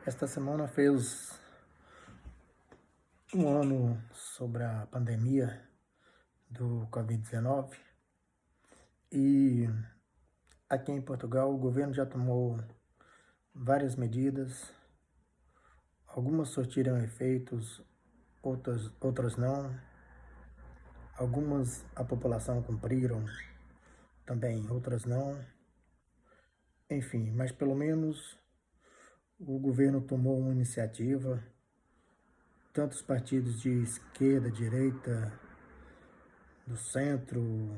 Esta semana fez um ano sobre a pandemia do Covid-19 e aqui em Portugal o governo já tomou várias medidas, algumas surtiram efeitos, outras não, algumas a população cumpriram também, outras não, enfim, mas pelo menos o governo tomou uma iniciativa, tantos partidos de esquerda, direita, do centro,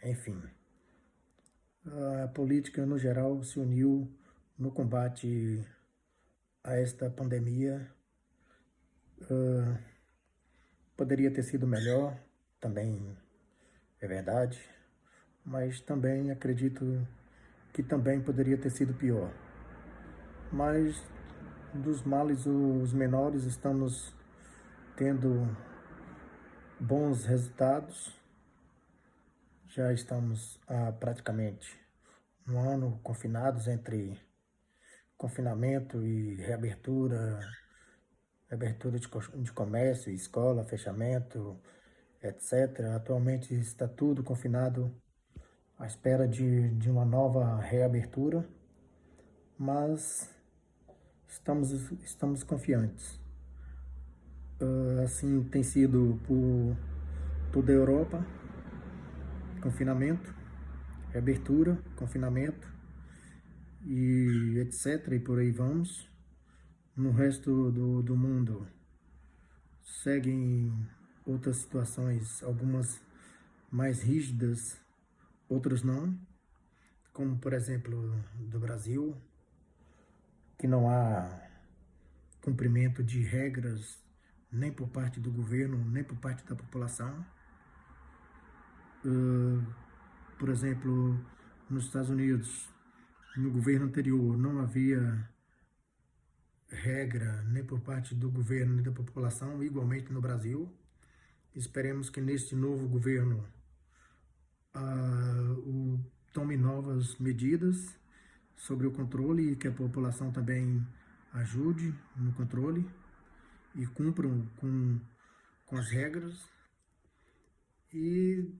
enfim. A política, no geral, se uniu no combate a esta pandemia. Poderia ter sido melhor, também é verdade, mas também acredito que também poderia ter sido pior. Mas dos males os menores, estamos tendo bons resultados. Já estamos há praticamente um ano confinados entre confinamento e reabertura, abertura de comércio, escola, fechamento, etc. Atualmente está tudo confinado à espera de uma nova reabertura, mas estamos confiantes. Assim tem sido por toda a Europa, confinamento, reabertura, confinamento e etc. E por aí vamos. No resto do mundo seguem outras situações, algumas mais rígidas, outras não, como por exemplo do Brasil, que não há cumprimento de regras nem por parte do governo, nem por parte da população. Por exemplo, nos Estados Unidos, no governo anterior, não havia regra nem por parte do governo nem da população, igualmente no Brasil. Esperemos que neste novo governo tome novas medidas sobre o controle e que a população também ajude no controle e cumpram com as regras. E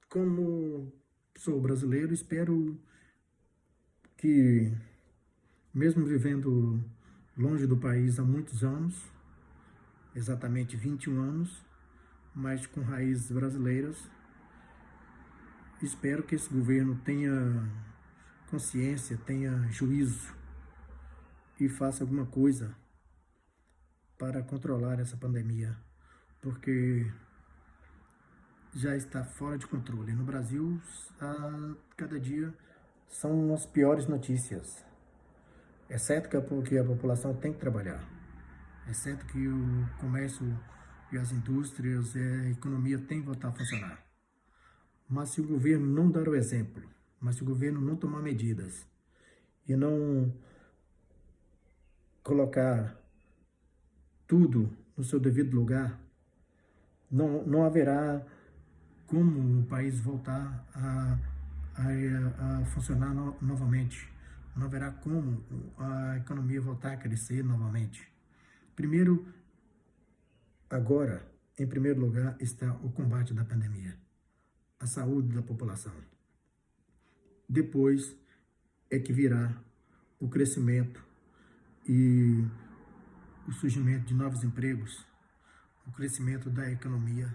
como sou brasileiro, espero que, mesmo vivendo longe do país há muitos anos, exatamente 21 anos, mas com raízes brasileiras, espero que esse governo tenha consciência, tenha juízo e faça alguma coisa para controlar essa pandemia, porque já está fora de controle. No Brasil, a cada dia são as piores notícias, exceto que a população tem que trabalhar, exceto que o comércio e as indústrias e a economia têm que voltar a funcionar. Mas se o governo não dar o exemplo, mas se o governo não tomar medidas e não colocar tudo no seu devido lugar, não haverá como o país voltar a funcionar novamente. Não haverá como a economia voltar a crescer novamente. Primeiro, agora, em primeiro lugar, está o combate da pandemia, a saúde da população. Depois é que virá o crescimento e o surgimento de novos empregos, o crescimento da economia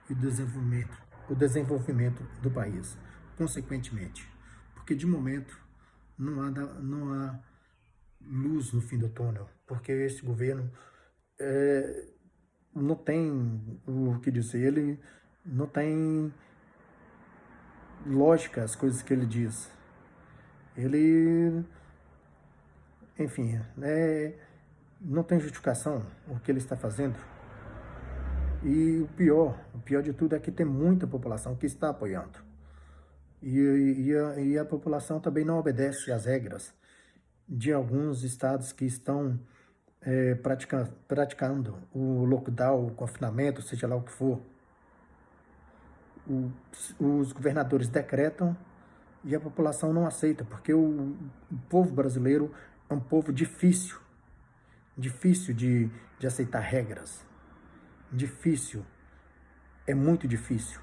e o desenvolvimento do país, consequentemente. Porque de momento não há luz no fim do túnel, porque esse governo não tem o que dizer, ele não tem lógica as coisas que ele diz. Ele, enfim, não tem justificação o que ele está fazendo. E o pior de tudo é que tem muita população que está apoiando. E a população também não obedece às regras de alguns estados que estão praticando o lockdown, o confinamento, seja lá o que for. Os governadores decretam e a população não aceita, porque o povo brasileiro É um povo difícil de aceitar regras. Difícil, é muito difícil.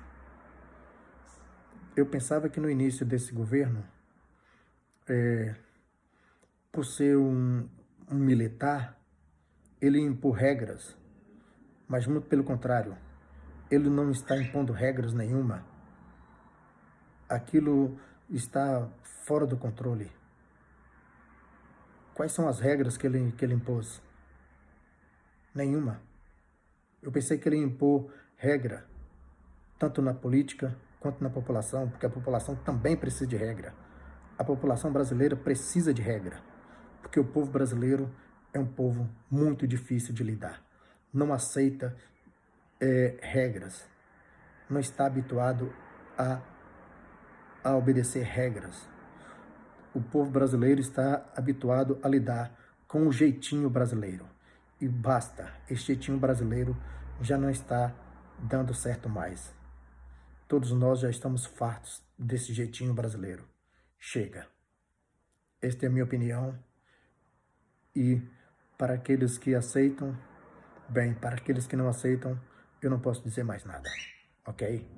Eu pensava que no início desse governo, por ser um militar, ele ia impor regras, mas muito pelo contrário, ele não está impondo regras nenhuma. Aquilo está fora do controle. Quais são as regras que ele impôs? Nenhuma. Eu pensei que ele ia impor regra, tanto na política quanto na população, porque a população também precisa de regra. A população brasileira precisa de regra, porque o povo brasileiro é um povo muito difícil de lidar. Não aceita regras, não está habituado a obedecer regras. O povo brasileiro está habituado a lidar com o jeitinho brasileiro. E basta, esse jeitinho brasileiro já não está dando certo mais. Todos nós já estamos fartos desse jeitinho brasileiro. Chega. Esta é a minha opinião. E para aqueles que aceitam, bem, para aqueles que não aceitam, eu não posso dizer mais nada. Ok?